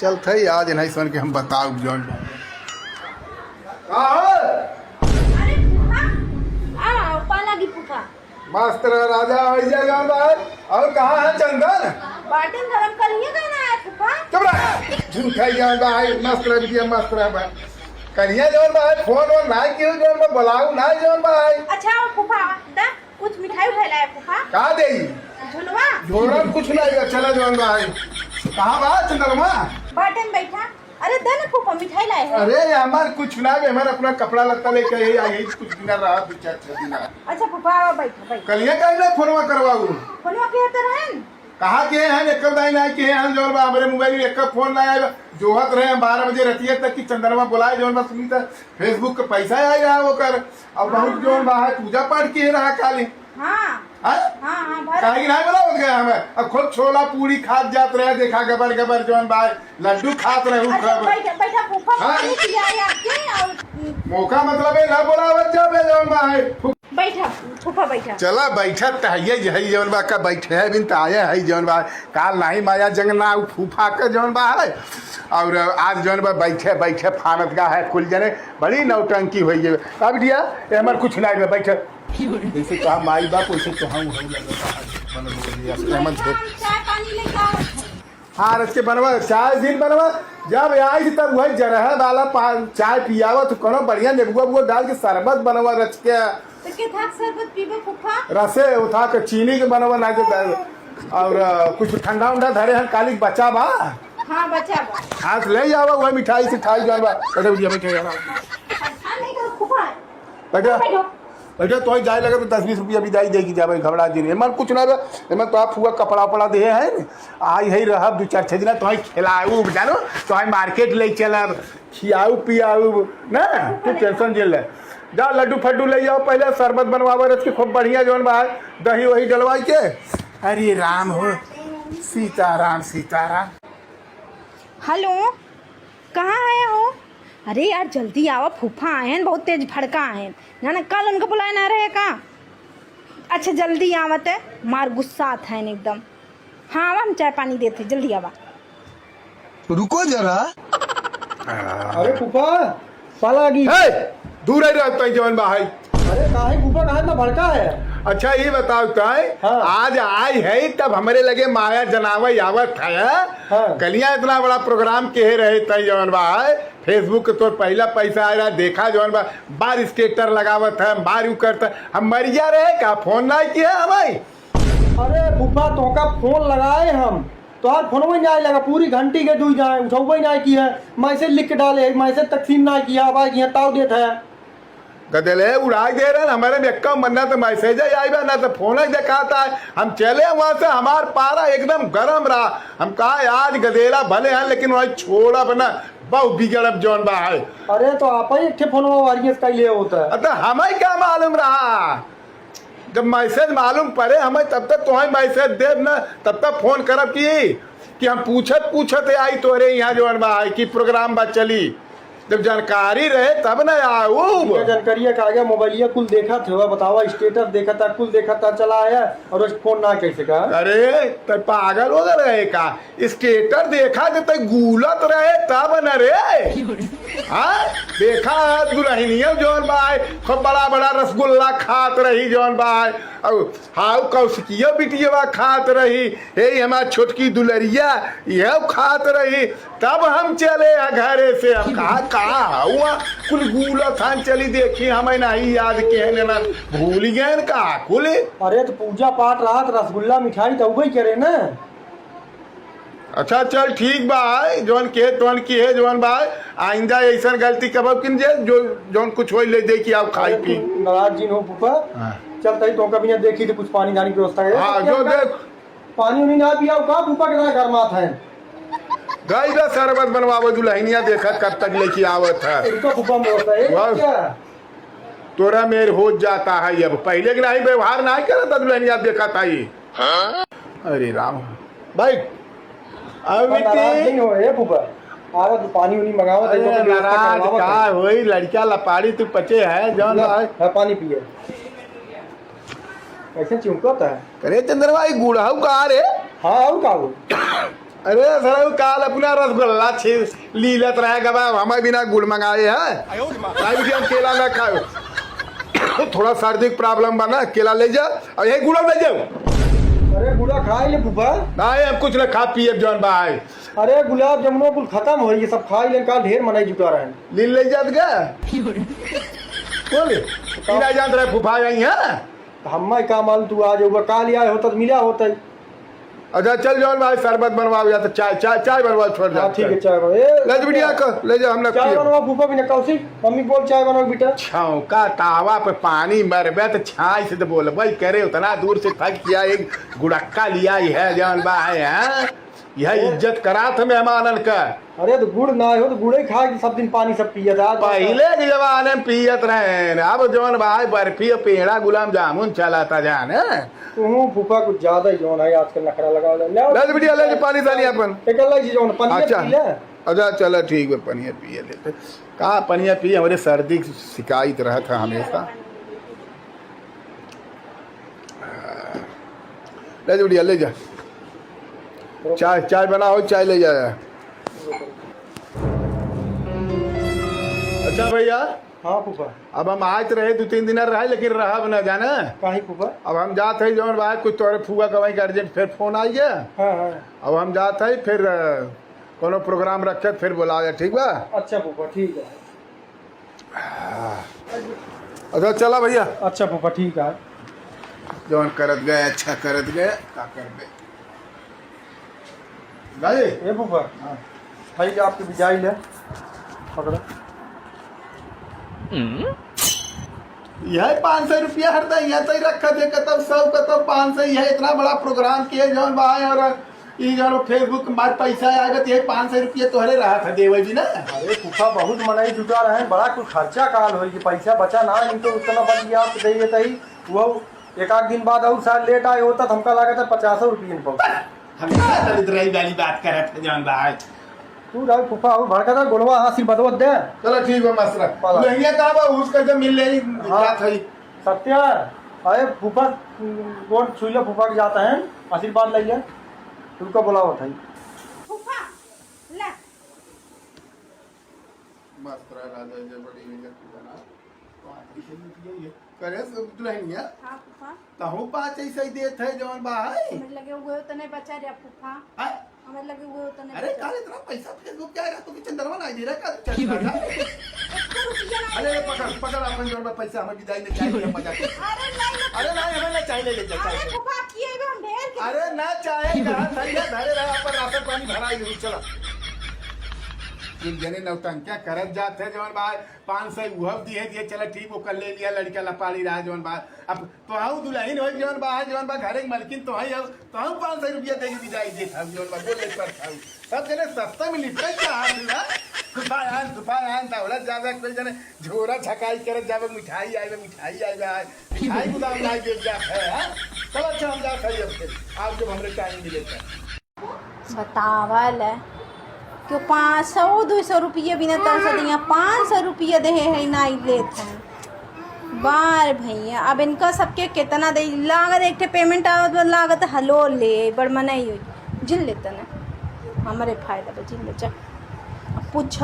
चल थे आज नहीं सुन के हम बताओ जौन अरे फूफा आओ पालागी फूफा मास्टर राजा और कहाँ है चंदन बाटन गरम करिए ना है फूफा। चुप रह झूठा जान भाई मास्टर बिटिया मास्टर भाई करिए जौन भाई फोन और ना क्यों जौन मैं बुलाऊ ना जौन भाई। अच्छा फूफा दा कुछ मिठाई उठाई लाए फूफा का देई झुलवा झोड़ा कुछ नहीं चला जौन भाई कहाँ बा चंदनमा बाटन बैठा। अरे दा ना फूफा मिठाई लाए हैं। अरे हमार कुछ ना हमारे अपना कपड़ा लत्ता लेके आई कुछ दिन रहा 2-4 दिन। अच्छा फूफा आओ बैठा बैठा कलिया कहीं ना फोनवा करवाऊ फोनवा के तरह है कहाँ के हैं एक दाई ना के हैं जौन बा हमारे मोबाइल में एक फोन ना आया जोहत रहे 12 बजे रतिया तक की चंद्रमा बुलाए जौन बा सुनी था फेसबुक का पैसा आ रहा वो कर अब बहुत जौन बा है पूजा पाठ किए रहा काली हाँ हाँ कहीं नहीं बोला हो गया हमें अब खुद छोला पूरी खात जात रहे देखा गबर गबर जौन बा लड्डू खात रहे बैठा फूफा पानी पिलाए आपके और मौका मतलब है ना बोला बच्चा बे जौन बा है बैठा फूफा बैठा चला बैठा तहिए है जौन बा का बैठे है बिन ताये है जौन बा काल नहीं माया जंगना फूफा के जौन बा है और आज जौन बा बैठे बैठे फानत का है कुल जने बड़ी नौटंकी हुई है अब दिया हमार कुछ नहीं बैठे जैसे कहा माई बाप वैसे कहा हाँ रच के बनवा चाय दिन बनवा जब आई तब वही जरह वाला चाय पियावा तो कोनो बढ़िया नेबुआ बुआ डाल के शरबत बनवा रच के शरबत पीबे फूफा रसे उठा के चीनी के बनवा ना के और कुछ ठंडा उंडा धरे हैं काली बचा बा हाँ बचा बा हाथ ले जावा वही मिठाई से ठाई जावा बैठे भैया बैठे बैठे बैठे तो जाए लगे तो 10-20 रुपया विदाई देगी जावे घबरा जी नहीं कुछ ना मैं तो आप हुआ कपड़ा उपड़ा दे है आई है रह 2-4 दिन तो खिलाऊ जानो तो मार्केट ले चलब खियाऊ पियाऊ ना तू टेंशन जेल जा लड्डू फड्डू ले जाओ पहले शरबत बनवावे रच के खूब बढ़िया जौन बा दही वही डलवाई के अरे राम हो सीताराम सीताराम। हेलो कहाँ आया हो? अरे यार जल्दी आओ फूफा आए हैं बहुत तेज भड़का आए हैं ना ना कल उनको बुलाए ना रहे का। अच्छा जल्दी आवत है मार गुस्सा आता है एकदम। हाँ हम चाय पानी देते जल्दी आवा रुको जरा। अरे फूफा पाला लगी दूर ही रहता है जौन बा है। अरे काहे फूफा कहा इतना भड़का है? अच्छा ये बताओ तो आज आई है तब हमारे लगे माया जनावर आवत है कलिया इतना बड़ा प्रोग्राम के रहे तय जौन बा फेसबुक तो पहला पैसा आ रहा देखा जौन बा बार स्केटर लगावत है बार यू करता हम मरिया रहे का फोन नहीं किया हमें। अरे फूफा तो का फोन लगाए हम तो आज फोन में नहीं लगा पूरी घंटी के दूर जाए उठा नहीं किया मैसेज लिख के डाले मैसेज तकसीम नहीं किया आवाज यहाँ ताव देता है गदले उड़ा दे रहे हमारे में एक मन्ना तो मैसेज आई ना तो फोन ही दिखाता है हम चले वहां से हमार पारा एकदम गर्म रहा हम कहा आज गदेला भले हैं लेकिन वही छोड़ा बना बहुत बिगड़ब जौन बा है। अरे तो आप ही एक फोन वारियस का लिए होता है तो हमें क्या मालूम रहा जब मैसेज मालूम पड़े हमें तब तक तुम्हें मैसेज दे ना तब तक फोन करब कि हम पूछत आई तोरे यहाँ जौन बा है कि प्रोग्राम बा चली जब जानकारी रहे तब न आओ जानकारी का गया मोबाइल कुल देखा था बतावा स्टेटस देखा था कुल देखा था चला आया और उस फोन ना कैसे का। अरे तो पागल हो गए रहे का स्टेटस देखा तो गूलत रहे तब न रे हाँ देखा दुल्हनिया जौन बाय खूब बड़ा बड़ा रसगुल्ला खात रही जौन बाय और हाउ कौशिकिया बिटिया खात रही यही हमारी छोटकी दुलरिया यह खात रही तब हम चले घरे से अब कहा हुआ कुल गूला थान चली देखी हमें नहीं याद के ना भूल गए का कुल। अरे तो पूजा पाठ रहा तो रसगुल्ला मिठाई तो वही करे ना। अच्छा चल ठीक बा जौन के तोन की है जौन बा आइंदा ऐसा गलती कब किन जे जो जौन कुछ हो ले दे कि आप खाई पी नाराज जी हो फूफा चलता ही तो कभी ना देखी तो कुछ पानी धानी की व्यवस्था है। हाँ जो देख पानी उनी ना पिया का फूफा के घर मात है गई का शरबत बनवावो दुल्हनिया देखा कब तक लेके आवत है तो फूफा में होता है क्या तोरा मेर हो जाता है अब पहले के नहीं व्यवहार नहीं करा था दुल्हनिया देखा था ये। अरे राम भाई नहीं हो है फूफा आवा तो पानी उनी मंगाओ तो नाराज का होई लड़का लपाड़ी तू पचे है जौन है पानी पिए ऐसे चिमकता है। अरे चंद्रभाई गुड़ाऊ का रे हाँ और का वो अरे सर काल अपना रसगुल्ला छे लीलत रहेगा बा हमें बिना गुड़ मंगाए है हम केला ना खाओ थोड़ा सर्दी की प्रॉब्लम बना केला ले जा और यही गुड़ा ले जाओ। अरे गुड़ा खाए ले फूफा। नहीं हम कुछ ना खा पिए जौन भाई। अरे गुलाब जामुनो कुल खत्म हो ये सब खाई ले, काल ढेर मनाई जुटा रहे हैं। लील ले जात गया बोले बिना जान रहे फूफा आई है हम का मालूम तू आज होगा काल आए होता तो मिला होता ही। अच्छा चल जौन भाई शरबत बनवाओ या तो चाय चाय चाय बनवाओ छोड़ जा। ठीक है चाय बनवा ले जा बिटिया को ले जा हम लोग चाय बनवा फूफा भी ना कौसी मम्मी बोल चाय बनवा बेटा। छौका तावा पे पानी मरबे तो छाई से तो बोल भाई करे उतना दूर से थक किया एक गुड़क्का लिया ही है जौन भाई है यह इज्जत करा था मेहमानन का। अरे तो गुड़ ना हो तो गुड़े खा के सब दिन पानी सब पिया था। पहले के जमाने में पियत रहे अब जौन भाई बर्फी और पेड़ा गुलाब जामुन चला था जान तू फूफा कुछ ज्यादा ही जौन है आजकल नखरा लगा ले बिटिया ले पानी दानी अपन एक अलग चीज जौन पनीर अच्छा पी ले। अच्छा चलो ठीक है पनिया पिए लेते कहाँ पनिया पिए हमारे सर्दी की शिकायत रहा था हमेशा। ले जा बिटिया ले जा चाय चाय बनाओ चाय ले जाया। अच्छा भैया हाँ फूफा। अब हम आए तो रहे 2-3 दिन रहे लेकिन रहा न जाना काहे फूफा। अब हम जाते हैं जौन बात कुछ तोरे फुआ का वहीं अर्जेंट फिर फोन आई गया। हाँ हाँ अब हम जाते हैं फिर कोनो प्रोग्राम रखे फिर बुलाया ठीक बा। अच्छा फूफा ठीक है। अच्छा चला भैया। अच्छा फूफा ठीक है। जौन करत गए अच्छा करत गए का कर गए गाजी ए फूफा भाई आपकी बिजाई ले पकड़ो। यह 500 रुपया हरदा यहाँ तो रखा थे कतब सब कतब 500 यह इतना बड़ा प्रोग्राम किए जौन भाई और ये जौन फेसबुक मार पैसा आएगा तो यही 500 रुपया तोहरे रहा था देवे जी ना। अरे फूफा बहुत मनाई जुटा रहे हैं बड़ा कुछ खर्चा काल हो पैसा बचा ना नहीं तो उतना बच गया आप दे देता ही वो एक आध दिन बाद और साल लेट आए होता तो हमका लगा था 50 रुपये वाली बात कर रहे थे जौन भाई तू राव फूफा और भड़का था गोलवा आशीर्वाद दे। चलो ठीक है मसरा लहंगा कहाँ बा उसका जब मिल रही बात है सत्या अरे फूफा गोल छुईला फूफा के जाता है आशीर्वाद ले लिया तुमको बुलाओ था फूफा ले मसरा राजा जब बड़ी हुई जाना करे दुल्हनिया हां फूफा तहु 5 ऐसे ही देत है जौन भाई हमें लगे हुए तो नहीं बचा रे फूफा हमें लगे हुए तो नहीं अरे काले इतना पैसा फेसबुक क्या है तू चंद्रमा नहीं दे रहा का अरे पकड़ पकड़ अपन जोर में पैसा हमें विदाई में चाहिए मजा अरे नहीं हमें ना चाहिए ले जा चाहिए फूफा किए हम ढेर अरे ना चाहे कहां सही है धरे रहा पर राशन पानी भराई नहीं चला इन जने नौटंकिया करत जाते जवन भाई 500 उहब दिए चला ठीक वो कर ले लिया लड़का लपाड़ी रहा जवन भाई अब तो हाउ दुल्हन हो जवन भाई घरे के मालकिन तो है तो हम 500 रुपया दे के विदाई दे था जवन भाई बोले पर था सब जने सस्ता में निपट जा दुपान दौलत जावे कोई जने झोरा छकाई करत जावे मिठाई मिठाई गुदाम लाई दे जा है चलो अच्छा हम जा सही अब आप जब हमरे टाइम मिले बतावल क्यों 500-200 रुपये बिना तरस दिया 500 रुपये दे है नहीं लेते हैं बार भैया। अब इनका सबके कितना दे लागत एक पेमेंट लागत हलो ले बड़ मनाई जिन लेते ना हमारे फायदा जिन ले पूछ